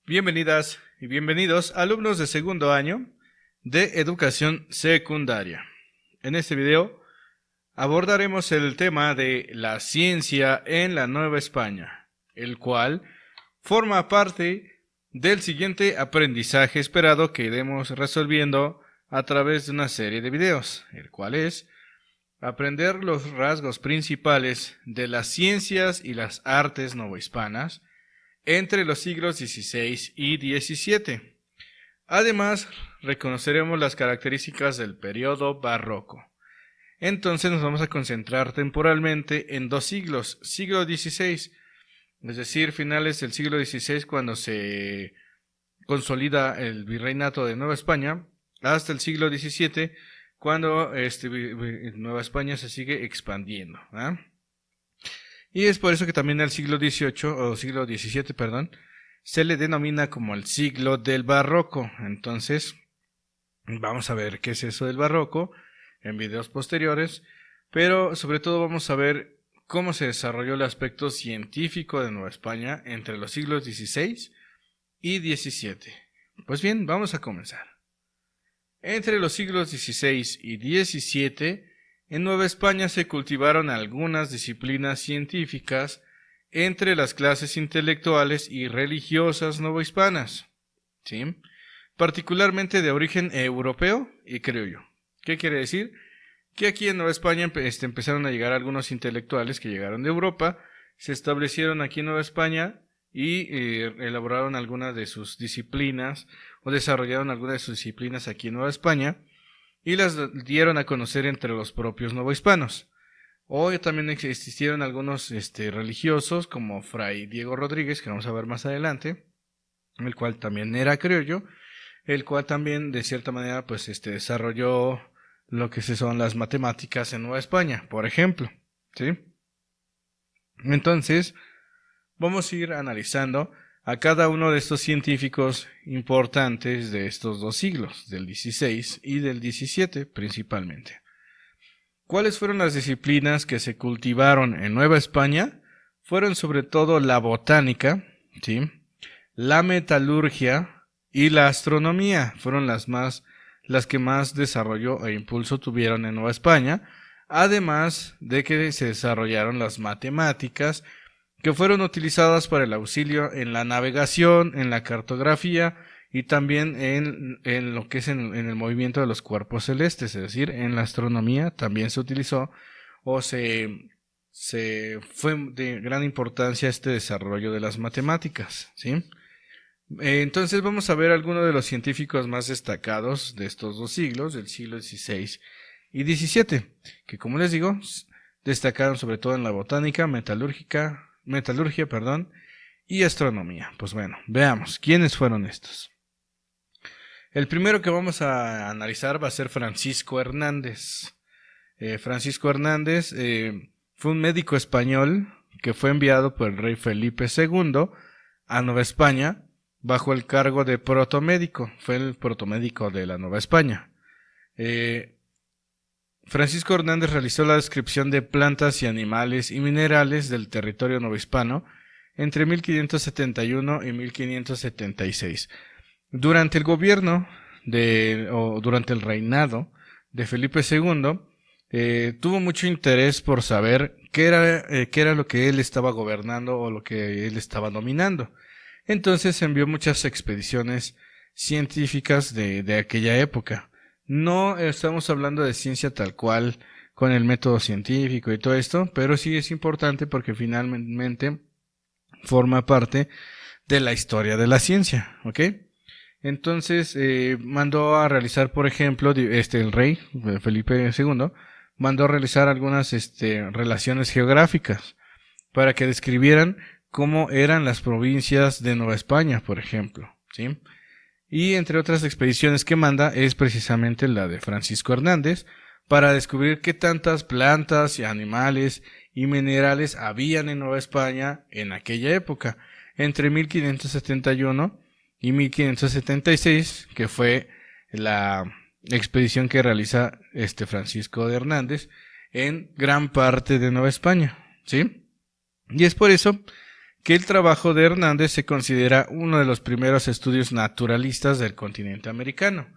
Bienvenidas y bienvenidos alumnos de segundo año de educación secundaria. En este video abordaremos el tema de la ciencia en la Nueva España, el cual forma parte del siguiente aprendizaje esperado que iremos resolviendo a través de una serie de videos, el cual es aprender los rasgos principales de las ciencias y las artes novohispanas entre los siglos XVI y XVII. Además, reconoceremos las características del periodo barroco. Entonces nos vamos a concentrar temporalmente en dos siglos, siglo XVI, es decir, finales del siglo XVI cuando se consolida el virreinato de Nueva España, hasta el siglo XVII cuando Nueva España se sigue expandiendo, ¿eh? Y es por eso que también al siglo XVIII, o siglo XVII, perdón, se le denomina como el siglo del barroco. Entonces, vamos a ver qué es eso del barroco en videos posteriores, pero sobre todo vamos a ver cómo se desarrolló el aspecto científico de Nueva España entre los siglos XVI y XVII. Pues bien, vamos a comenzar. Entre los siglos XVI y XVII, en Nueva España se cultivaron algunas disciplinas científicas entre las clases intelectuales y religiosas novohispanas, ¿sí? Particularmente de origen europeo y criollo. ¿Qué quiere decir? Que aquí en Nueva España empezaron a llegar algunos intelectuales que llegaron de Europa, se establecieron aquí en Nueva España y elaboraron algunas de sus disciplinas o desarrollaron algunas de sus disciplinas aquí en Nueva España y las dieron a conocer entre los propios novohispanos. Hoy también existieron algunos religiosos como Fray Diego Rodríguez, que vamos a ver más adelante, el cual también era criollo, el cual también de cierta manera pues desarrolló lo que son las matemáticas en Nueva España, por ejemplo, ¿sí? Entonces, vamos a ir analizando a cada uno de estos científicos importantes de estos dos siglos, del XVI y del XVII principalmente. ¿Cuáles fueron las disciplinas que se cultivaron en Nueva España? Fueron sobre todo la botánica, ¿sí?, la metalurgia y la astronomía. Fueron las que más desarrollo e impulso tuvieron en Nueva España, además de que se desarrollaron las matemáticas, que fueron utilizadas para el auxilio en la navegación, en la cartografía y también en lo que es en el movimiento de los cuerpos celestes, es decir, en la astronomía también se utilizó o se fue de gran importancia este desarrollo de las matemáticas, ¿sí? Entonces vamos a ver algunos de los científicos más destacados de estos dos siglos, del siglo XVI y XVII, que como les digo, destacaron sobre todo en la botánica, metalurgia, y astronomía. Pues bueno, veamos, ¿quiénes fueron estos? El primero que vamos a analizar va a ser Francisco Hernández. Francisco Hernández fue un médico español que fue enviado por el rey Felipe II a Nueva España bajo el cargo de protomédico. Fue el protomédico de la Nueva España. Francisco Hernández realizó la descripción de plantas y animales y minerales del territorio novohispano entre 1571 y 1576. Durante el gobierno durante el reinado de Felipe II, tuvo mucho interés por saber qué era lo que él estaba gobernando o lo que él estaba dominando. Entonces envió muchas expediciones científicas de aquella época. No estamos hablando de ciencia tal cual con el método científico y todo esto, pero sí es importante porque finalmente forma parte de la historia de la ciencia, ¿ok? Entonces mandó a realizar, por ejemplo, el rey Felipe II mandó a realizar algunas relaciones geográficas para que describieran cómo eran las provincias de Nueva España, por ejemplo, ¿sí? Y entre otras expediciones que manda es precisamente la de Francisco Hernández para descubrir qué tantas plantas y animales y minerales habían en Nueva España en aquella época, entre 1571 y 1576, que fue la expedición que realiza Francisco de Hernández en gran parte de Nueva España, ¿sí? Y es por eso que el trabajo de Hernández se considera uno de los primeros estudios naturalistas del continente americano.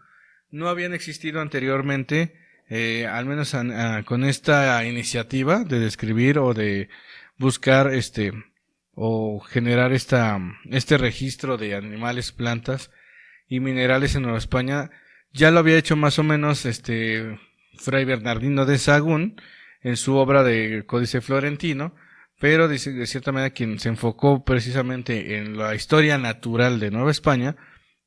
No habían existido anteriormente, al menos con esta iniciativa de describir o de buscar o generar este registro de animales, plantas y minerales en Nueva España. Ya lo había hecho más o menos Fray Bernardino de Sahagún en su obra de Códice Florentino, pero de cierta manera quien se enfocó precisamente en la historia natural de Nueva España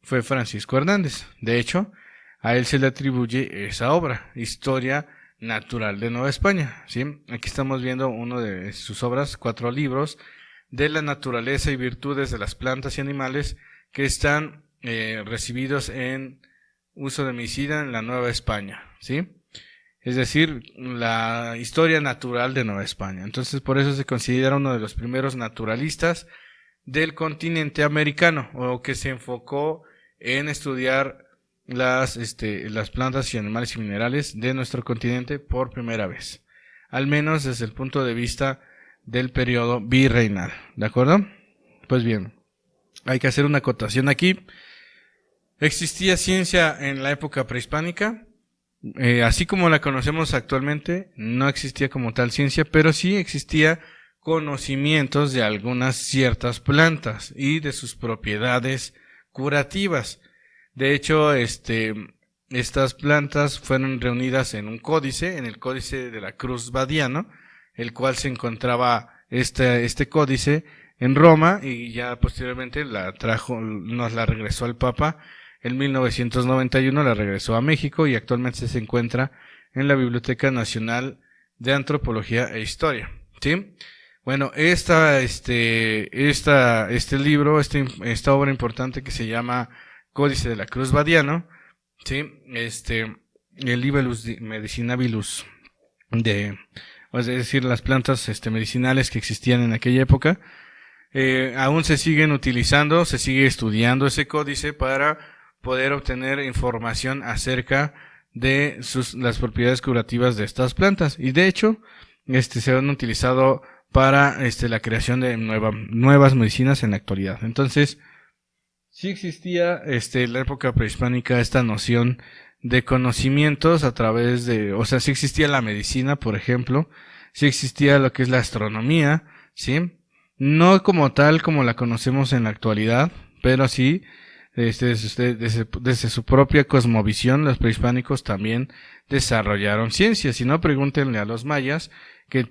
fue Francisco Hernández. De hecho, a él se le atribuye esa obra, Historia Natural de Nueva España, ¿sí? Aquí estamos viendo uno de sus obras, 4 libros de la naturaleza y virtudes de las plantas y animales que están recibidos en uso de medicina en la Nueva España, ¿sí? Es decir, la historia natural de Nueva España. Entonces, por eso se considera uno de los primeros naturalistas del continente americano, o que se enfocó en estudiar las plantas y animales y minerales de nuestro continente por primera vez, al menos desde el punto de vista del periodo virreinal, ¿de acuerdo? Pues bien, hay que hacer una acotación aquí. Existía ciencia en la época prehispánica, así como la conocemos actualmente. No existía como tal ciencia, pero sí existía conocimientos de algunas ciertas plantas y de sus propiedades curativas. De hecho, estas plantas fueron reunidas en un códice, en el Códice de la Cruz Badiano, el cual se encontraba este códice en Roma, y ya posteriormente nos la regresó al Papa en 1991, la regresó a México y actualmente se encuentra en la Biblioteca Nacional de Antropología e Historia, ¿sí? Bueno, esta obra importante que se llama Códice de la Cruz Badiano, ¿sí? El Libellus Medicinabilis es decir, las plantas medicinales que existían en aquella época, aún se siguen utilizando, se sigue estudiando ese códice para poder obtener información acerca de las propiedades curativas de estas plantas, y de hecho se han utilizado para la creación de nuevas medicinas en la actualidad. Entonces, sí existía en la época prehispánica esta noción de conocimientos a través sí existía la medicina, por ejemplo, sí existía lo que es la astronomía, ¿sí? No como tal como la conocemos en la actualidad, pero sí desde su propia cosmovisión, los prehispánicos también desarrollaron ciencia. Si no, pregúntenle a los mayas que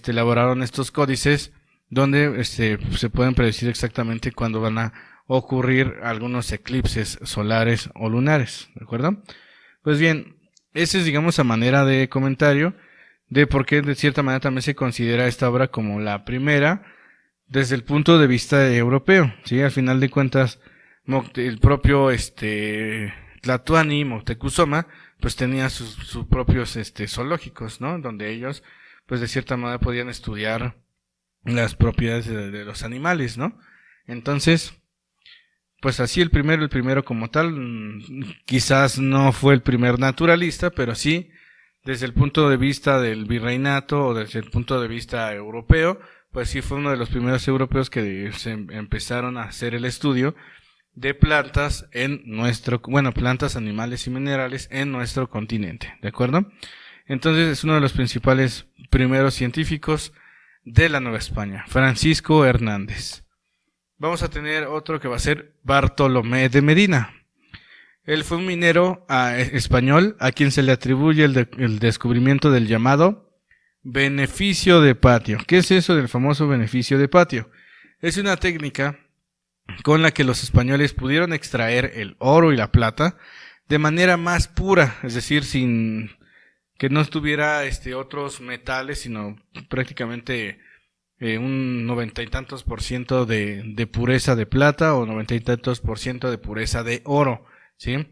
elaboraron estos códices donde se pueden predecir exactamente cuándo van a ocurrir algunos eclipses solares o lunares, ¿de acuerdo? Pues bien, ese es, digamos, a manera de comentario de por qué de cierta manera también se considera esta obra como la primera desde el punto de vista europeo, ¿sí? Al final de cuentas, el propio Tlatoani, Moctezuma, pues tenía sus propios zoológicos, ¿no? Donde ellos, pues de cierta manera podían estudiar las propiedades de los animales, ¿no? Entonces, pues así el primero como tal, quizás no fue el primer naturalista, pero sí, desde el punto de vista del virreinato o desde el punto de vista europeo, pues sí fue uno de los primeros europeos que se empezaron a hacer el estudio de plantas plantas, animales y minerales en nuestro continente, ¿de acuerdo? Entonces es uno de los principales primeros científicos de la Nueva España, Francisco Hernández. Vamos a tener otro que va a ser Bartolomé de Medina. Él fue un minero español a quien se le atribuye el descubrimiento del llamado beneficio de patio. ¿Qué es eso del famoso beneficio de patio? Es una técnica con la que los españoles pudieron extraer el oro y la plata de manera más pura, es decir, sin que no estuviera otros metales, sino prácticamente un 90 y tantos por ciento de pureza de plata o 90 y tantos por ciento de pureza de oro, ¿sí?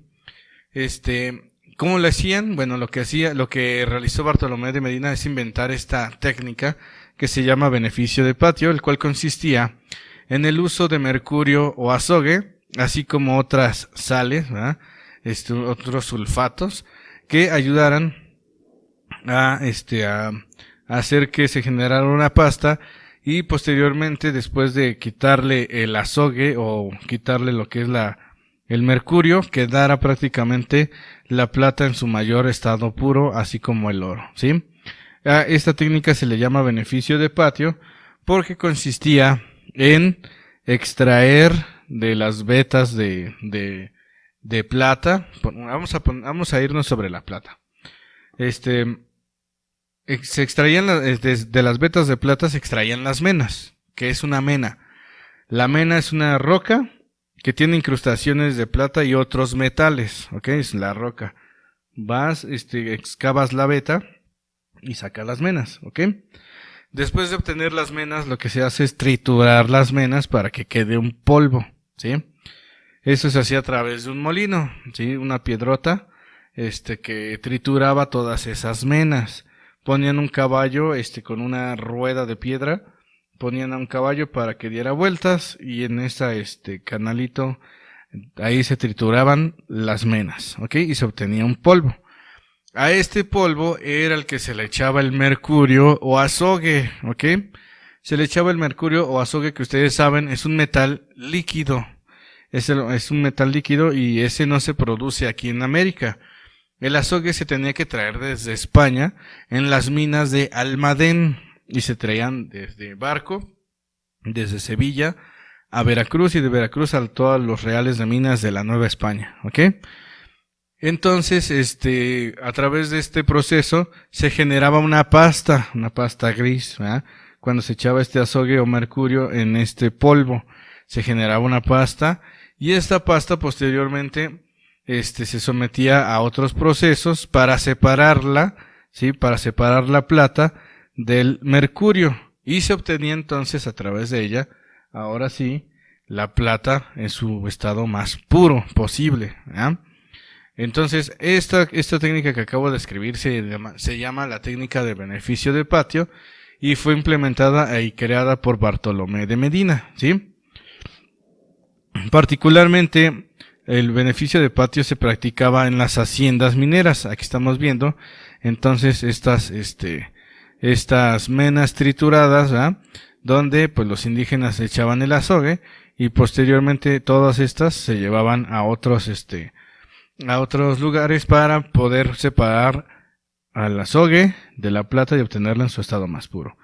¿Cómo lo hacían? Bueno, lo que realizó Bartolomé de Medina es inventar esta técnica que se llama beneficio de patio, el cual consistía en el uso de mercurio o azogue, así como otras sales, ¿verdad? Otros sulfatos que ayudaran a hacer que se generara una pasta y posteriormente, después de quitarle el azogue o quitarle lo que es el mercurio, quedara prácticamente la plata en su mayor estado puro, así como el oro, ¿sí? A esta técnica se le llama beneficio de patio porque consistía en extraer de las vetas de plata. Vamos a irnos sobre la plata. Se extraían de las vetas de plata se extraían las menas. ¿Qué es una mena? La mena es una roca que tiene incrustaciones de plata y otros metales, ¿ok? Es la roca. Vas, excavas la veta y sacas las menas, ¿ok? Después de obtener las menas, lo que se hace es triturar las menas para que quede un polvo, ¿sí? Eso se hacía a través de un molino, ¿sí? Una piedrota, que trituraba todas esas menas. Ponían un caballo, con una rueda de piedra, ponían a un caballo para que diera vueltas y en esa, canalito, ahí se trituraban las menas, ¿ok? Y se obtenía un polvo. A este polvo era el que se le echaba el mercurio o azogue, ¿ok? Se le echaba el mercurio o azogue, que ustedes saben es un metal líquido. Es un metal líquido y ese no se produce aquí en América. El azogue se tenía que traer desde España en las minas de Almadén y se traían desde barco, desde Sevilla a Veracruz y de Veracruz a todos los reales de minas de la Nueva España, ¿ok? Entonces, a través de este proceso se generaba una pasta gris, ¿verdad? Cuando se echaba este azogue o mercurio en este polvo, se generaba una pasta y esta pasta posteriormente se sometía a otros procesos para separarla, ¿sí? Para separar la plata del mercurio y se obtenía entonces a través de ella, ahora sí, la plata en su estado más puro posible, ¿verdad? Entonces, esta técnica que acabo de escribir se llama la técnica de beneficio de patio y fue implementada y creada por Bartolomé de Medina, ¿sí? Particularmente, el beneficio de patio se practicaba en las haciendas mineras. Aquí estamos viendo, entonces, estas menas trituradas, ¿verdad? Donde, pues, los indígenas echaban el azogue y posteriormente todas estas se llevaban a otros lugares para poder separar al azogue de la plata y obtenerla en su estado más puro.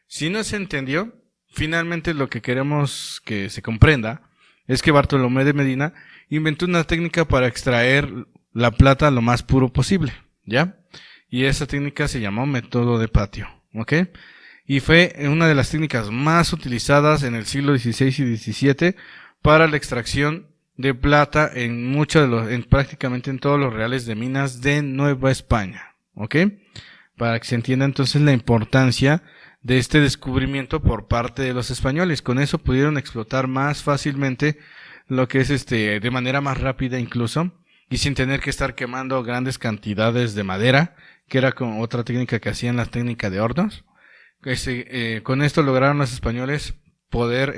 Si no se entendió, finalmente lo que queremos que se comprenda es que Bartolomé de Medina inventó una técnica para extraer la plata lo más puro posible, ¿ya? Y esa técnica se llamó método de patio, ¿ok? Y fue una de las técnicas más utilizadas en el siglo XVI y XVII para la extracción de plata en prácticamente en todos los reales de minas de Nueva España, ¿ok? Para que se entienda entonces la importancia de este descubrimiento por parte de los españoles. Con eso pudieron explotar más fácilmente lo que es de manera más rápida incluso y sin tener que estar quemando grandes cantidades de madera, que era con otra técnica que hacían, la técnica de hornos. Con esto lograron los españoles poder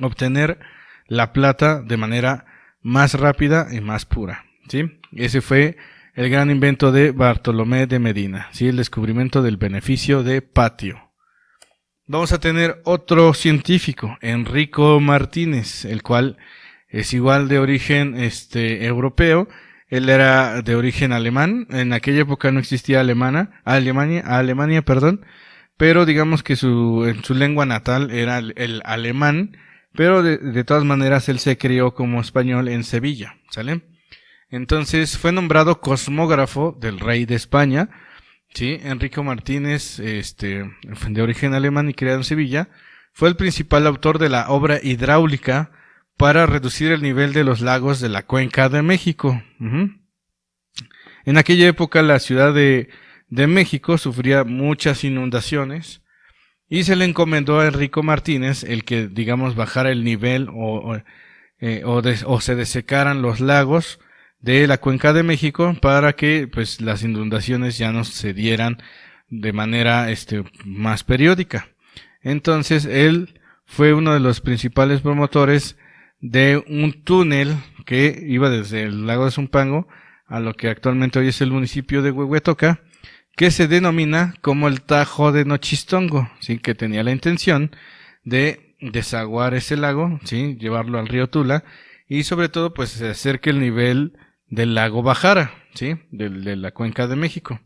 obtener la plata de manera más rápida y más pura, ¿sí? Ese fue el gran invento de Bartolomé de Medina, ¿sí? El descubrimiento del beneficio de patio. Vamos a tener otro científico, Enrico Martínez, el cual es igual de origen europeo. Él era de origen alemán. En aquella época no existía Alemania, pero digamos que en su lengua natal era el alemán. Pero de todas maneras él se crió como español en Sevilla, ¿sale? Entonces fue nombrado cosmógrafo del rey de España, ¿sí? Enrico Martínez, de origen alemán y criado en Sevilla, fue el principal autor de la obra hidráulica para reducir el nivel de los lagos de la Cuenca de México. En aquella época la Ciudad de México sufría muchas inundaciones. Y se le encomendó a Enrico Martínez el que, digamos, bajara el nivel o se desecaran los lagos de la Cuenca de México para que, pues, las inundaciones ya no se dieran de manera, más periódica. Entonces, él fue uno de los principales promotores de un túnel que iba desde el lago de Zumpango a lo que actualmente hoy es el municipio de Huehuetoca, que se denomina como el Tajo de Nochistongo, ¿sí? Que tenía la intención de desaguar ese lago, ¿sí? Llevarlo al río Tula y sobre todo pues hacer que el nivel del lago bajara, ¿sí? De la cuenca de México.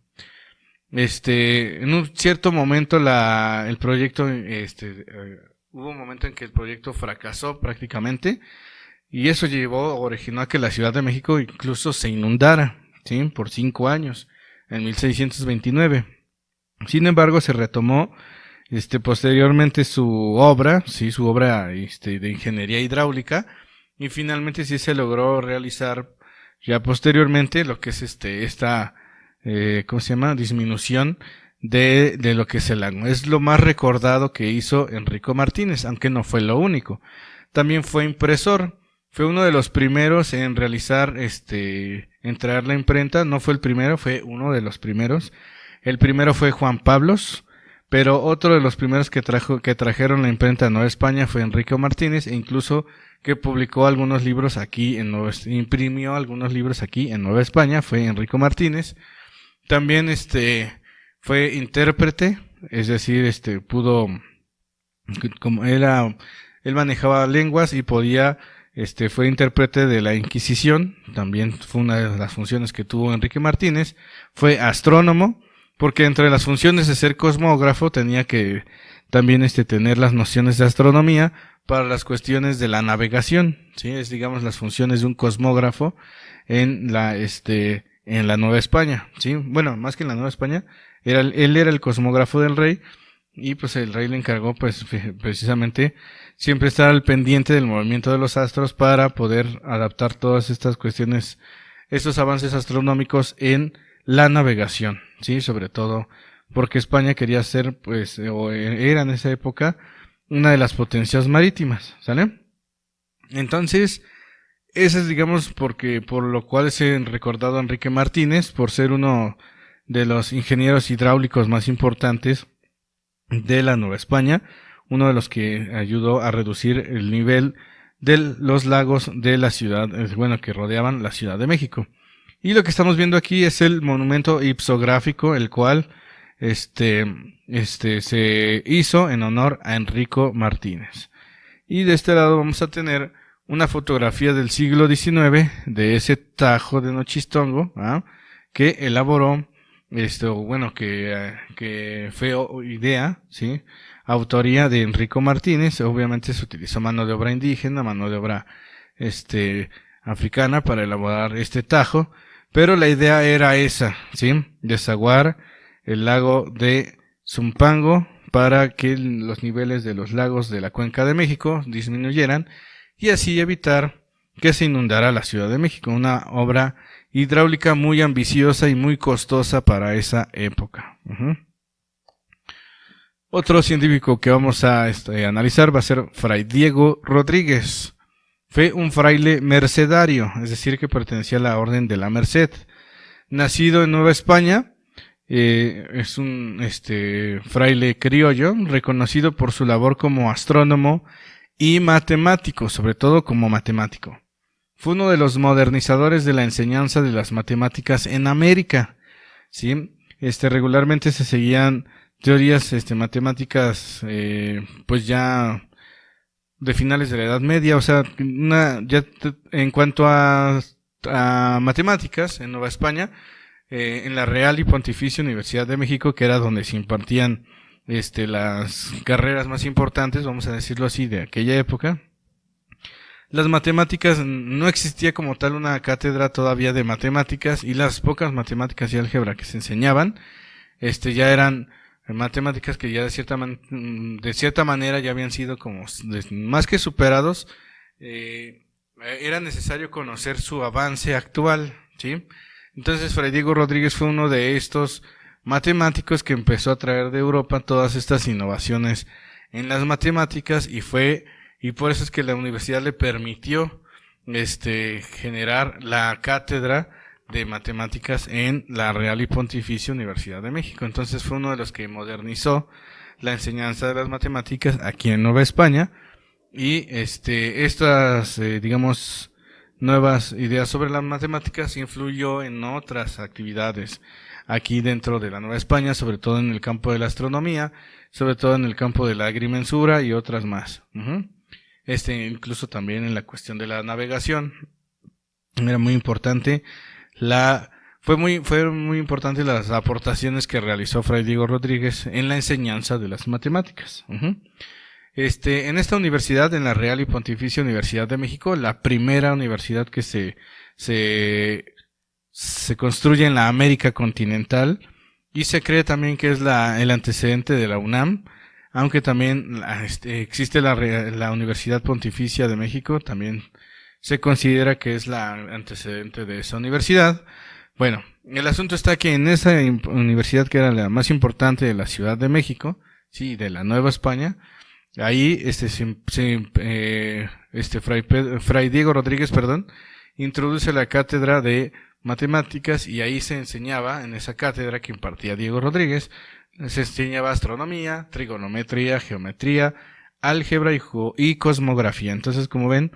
En un cierto momento el proyecto, hubo un momento en que el proyecto fracasó prácticamente y eso originó a que la Ciudad de México incluso se inundara, ¿sí? Por 5 años, en 1629. Sin embargo, se retomó posteriormente su obra, sí, su obra de ingeniería hidráulica, y finalmente sí se logró realizar ya posteriormente lo que es esta ¿cómo se llama? Disminución de lo que es el lago. Es lo más recordado que hizo Enrico Martínez, aunque no fue lo único. También fue impresor, fue uno de los primeros en realizar, en traer la imprenta. No fue el primero, fue uno de los primeros. El primero fue Juan Pablos, pero otro de los primeros que trajeron la imprenta a Nueva España fue Enrico Martínez, e incluso que publicó algunos libros aquí imprimió algunos libros aquí en Nueva España, fue Enrico Martínez. También fue intérprete, es decir, pudo, como él manejaba lenguas y podía, fue intérprete de la Inquisición, también fue una de las funciones que tuvo Enrique Martínez. Fue astrónomo, porque entre las funciones de ser cosmógrafo tenía que también tener las nociones de astronomía para las cuestiones de la navegación, ¿sí? Es, digamos, las funciones de un cosmógrafo en la Nueva España, ¿sí? Bueno, más que en la Nueva España, él era el cosmógrafo del rey, y pues el rey le encargó pues precisamente siempre estar al pendiente del movimiento de los astros para poder adaptar todas estas cuestiones, estos avances astronómicos en la navegación, ¿sí? Sobre todo porque España quería ser, pues, o era en esa época, una de las potencias marítimas, ¿sale? Entonces, ese es, digamos, por lo cual es recordado a Enrique Martínez, por ser uno de los ingenieros hidráulicos más importantes de la Nueva España, uno de los que ayudó a reducir el nivel de los lagos de la ciudad, que rodeaban la Ciudad de México. Y lo que estamos viendo aquí es el monumento ipsográfico, el cual se hizo en honor a Enrico Martínez. Y de este lado vamos a tener una fotografía del siglo XIX de ese Tajo de Nochistongo, ¿ah? Que elaboró, que fue idea, ¿sí? Autoría de Enrico Martínez. Obviamente se utilizó mano de obra indígena, mano de obra africana para elaborar este tajo, pero la idea era esa, ¿sí? Desaguar el lago de Zumpango para que los niveles de los lagos de la Cuenca de México disminuyeran y así evitar que se inundara la Ciudad de México. Una obra hidráulica muy ambiciosa y muy costosa para esa época. Otro científico que vamos a analizar va a ser Fray Diego Rodríguez. Fue un fraile mercedario, es decir, que pertenecía a la Orden de la Merced. Nacido en Nueva España, es un fraile criollo, reconocido por su labor como astrónomo y matemático, sobre todo como matemático. Fue uno de los modernizadores de la enseñanza de las matemáticas en América, ¿sí? Regularmente se seguían teorías matemáticas pues ya de finales de la Edad Media, o sea, en cuanto a matemáticas en Nueva España, en la Real y Pontificia Universidad de México, que era donde se impartían las carreras más importantes, vamos a decirlo así, de aquella época. Las matemáticas, no existía como tal una cátedra todavía de matemáticas, y las pocas matemáticas y álgebra que se enseñaban ya eran matemáticas que ya de cierta manera ya habían sido como más que superados. Era necesario conocer su avance actual, ¿sí? Entonces Fray Diego Rodríguez fue uno de estos matemáticos que empezó a traer de Europa todas estas innovaciones en las matemáticas, y por eso es que la universidad le permitió generar la cátedra de matemáticas en la Real y Pontificia Universidad de México. Entonces fue uno de los que modernizó la enseñanza de las matemáticas aquí en Nueva España, y estas nuevas ideas sobre las matemáticas influyó en otras actividades aquí dentro de la Nueva España, sobre todo en el campo de la astronomía, sobre todo en el campo de la agrimensura y otras más. Incluso también en la cuestión de la navegación. Era muy importante fueron muy importantes las aportaciones que realizó Fray Diego Rodríguez en la enseñanza de las matemáticas. En esta universidad, en la Real y Pontificia Universidad de México, la primera universidad que se construye en la América continental, y se cree también que es el antecedente de la UNAM, aunque también existe la Universidad Pontificia de México, también se considera que es la antecedente de esa universidad. Bueno, el asunto está que en esa universidad, que era la más importante de la Ciudad de México, sí, de la Nueva España, ahí Fray Diego Rodríguez, introduce la cátedra de matemáticas, y ahí se enseñaba, en esa cátedra que impartía Diego Rodríguez, se enseñaba astronomía, trigonometría, geometría, álgebra y cosmografía. Entonces, como ven,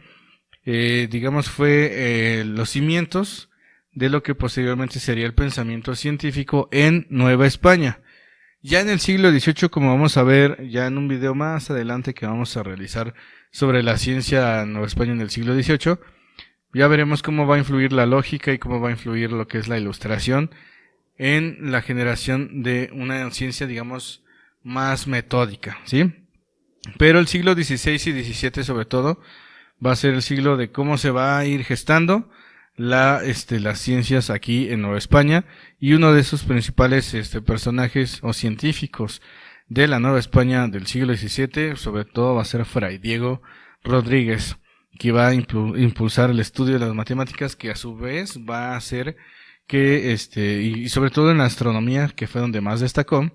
digamos, fue los cimientos de lo que posteriormente sería el pensamiento científico en Nueva España. Ya en el siglo XVIII, como vamos a ver ya en un video más adelante que vamos a realizar sobre la ciencia en Nueva España en el siglo XVIII, ya veremos cómo va a influir la lógica y cómo va a influir lo que es la ilustración en la generación de una ciencia, digamos, más metódica, ¿sí? Pero el siglo XVI y XVII, sobre todo, va a ser el siglo de cómo se va a ir gestando las ciencias aquí en Nueva España, y uno de sus principales personajes o científicos de la Nueva España del siglo XVII, sobre todo, va a ser Fray Diego Rodríguez, que va a impulsar el estudio de las matemáticas, que a su vez va a hacer que, y sobre todo en la astronomía, que fue donde más destacó,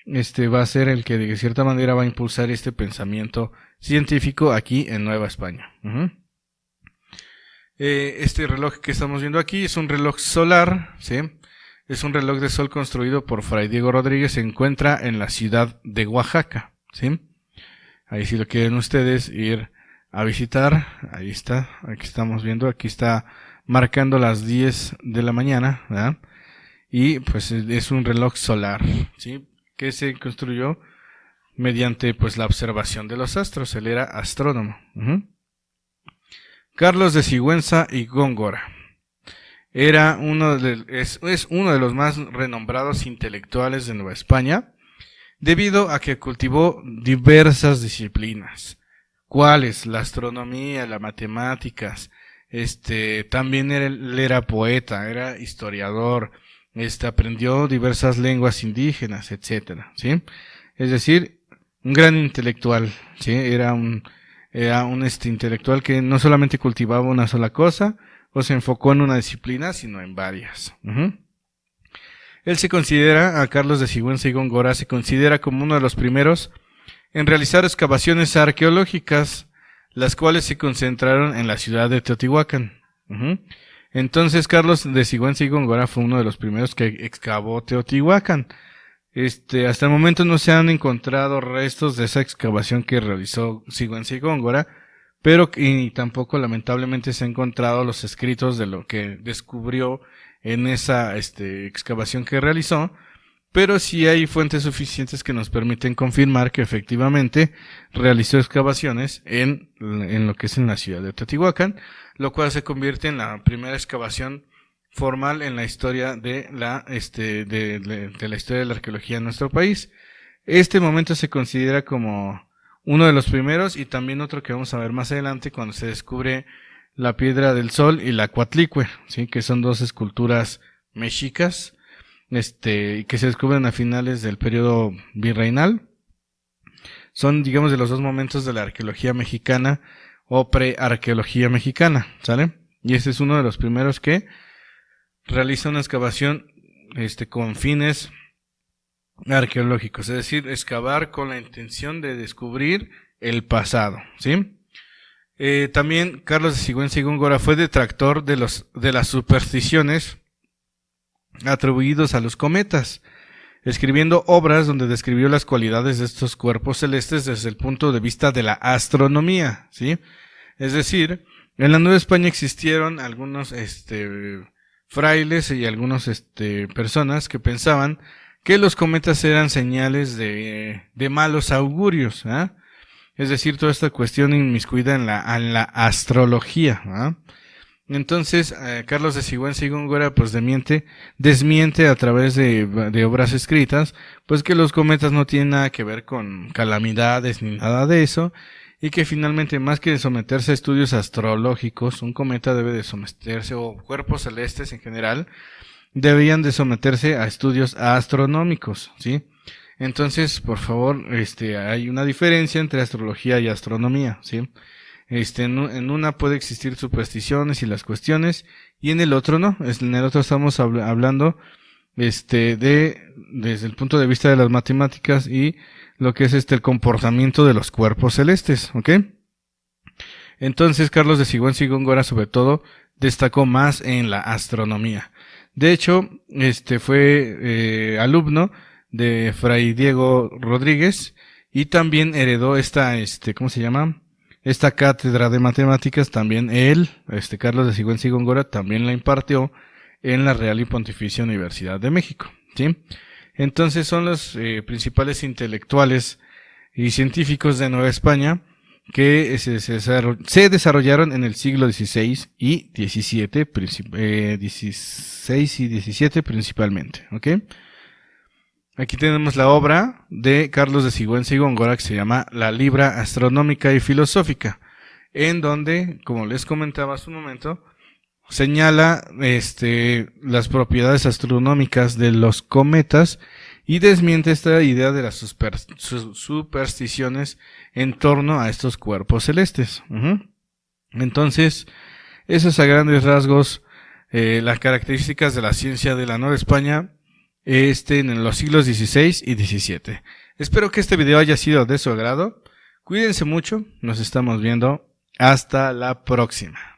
va a ser el que de cierta manera va a impulsar este pensamiento científico aquí en Nueva España. Este reloj que estamos viendo aquí es un reloj solar, ¿sí? Es un reloj de sol construido por Fray Diego Rodríguez. Se encuentra en la ciudad de Oaxaca, ¿sí? Ahí, si lo quieren ustedes ir a visitar, ahí está, aquí estamos viendo, aquí está marcando las 10 de la mañana, ¿verdad? Y pues es un reloj solar, ¿sí? Que se construyó mediante pues la observación de los astros. Él era astrónomo. Carlos de Sigüenza y Góngora es uno de los más renombrados intelectuales de Nueva España, debido a que cultivó diversas disciplinas. ¿Cuáles? La astronomía, las matemáticas, también él era poeta, era historiador, aprendió diversas lenguas indígenas, etcétera, ¿sí? Es decir, un gran intelectual, ¿sí? Era un intelectual que no solamente cultivaba una sola cosa o se enfocó en una disciplina, sino en varias. Él se considera, a Carlos de Sigüenza y Góngora, se considera como uno de los primeros en realizar excavaciones arqueológicas, las cuales se concentraron en la ciudad de Teotihuacán. Entonces, Carlos de Sigüenza y Góngora fue uno de los primeros que excavó Teotihuacán. Hasta el momento no se han encontrado restos de esa excavación que realizó Sigüenza y Góngora, pero y tampoco lamentablemente se han encontrado los escritos de lo que descubrió en esa excavación que realizó, pero sí hay fuentes suficientes que nos permiten confirmar que efectivamente realizó excavaciones en lo que es en la ciudad de Teotihuacán, lo cual se convierte en la primera excavación formal en la historia de la historia de la arqueología en nuestro país. Este momento se considera como uno de los primeros, y también otro que vamos a ver más adelante cuando se descubre la Piedra del Sol y la Coatlicue, ¿sí? Que son dos esculturas mexicas, que se descubren a finales del periodo virreinal. Son, digamos, de los dos momentos de la arqueología mexicana o prearqueología mexicana, ¿sale? Y este es uno de los primeros que realiza una excavación con fines arqueológicos, es decir, excavar con la intención de descubrir el pasado, ¿sí? También Carlos de Sigüenza y Góngora fue detractor de las supersticiones atribuidos a los cometas, escribiendo obras donde describió las cualidades de estos cuerpos celestes desde el punto de vista de la astronomía, ¿sí? Es decir, en la Nueva España existieron algunos frailes y algunas personas que pensaban que los cometas eran señales de malos augurios, ¿eh? Es decir, toda esta cuestión inmiscuida en la astrología, ¿eh? Entonces, Carlos de Sigüenza y Góngora pues desmiente a través de obras escritas, pues que los cometas no tienen nada que ver con calamidades ni nada de eso, y que finalmente, más que someterse a estudios astrológicos, un cometa debe de someterse, o cuerpos celestes en general, deberían de someterse a estudios astronómicos, ¿sí? Entonces, por favor, hay una diferencia entre astrología y astronomía, ¿sí? En una puede existir supersticiones y las cuestiones, y en el otro no. En el otro estamos hablando, desde el punto de vista de las matemáticas y lo que es el comportamiento de los cuerpos celestes, ¿ok? Entonces, Carlos de Sigüenza y Góngora, sobre todo, destacó más en la astronomía. De hecho, fue alumno de Fray Diego Rodríguez y también heredó ¿cómo se llama? Esta cátedra de matemáticas también él, Carlos de Sigüenza y Góngora, también la impartió en la Real y Pontificia Universidad de México, ¿sí? Entonces son los principales intelectuales y científicos de Nueva España que se desarrollaron en el siglo XVI y XVII, 16 y 17 principalmente, ¿ok? Aquí tenemos la obra de Carlos de Sigüenza y Góngora que se llama La Libra Astronómica y Filosófica, en donde, como les comentaba hace un momento, señala las propiedades astronómicas de los cometas y desmiente esta idea de las supersticiones en torno a estos cuerpos celestes. Entonces, esas a grandes rasgos las características de la ciencia de la Nueva España en los siglos XVI y XVII. Espero que este video haya sido de su agrado. Cuídense mucho, nos estamos viendo. Hasta la próxima.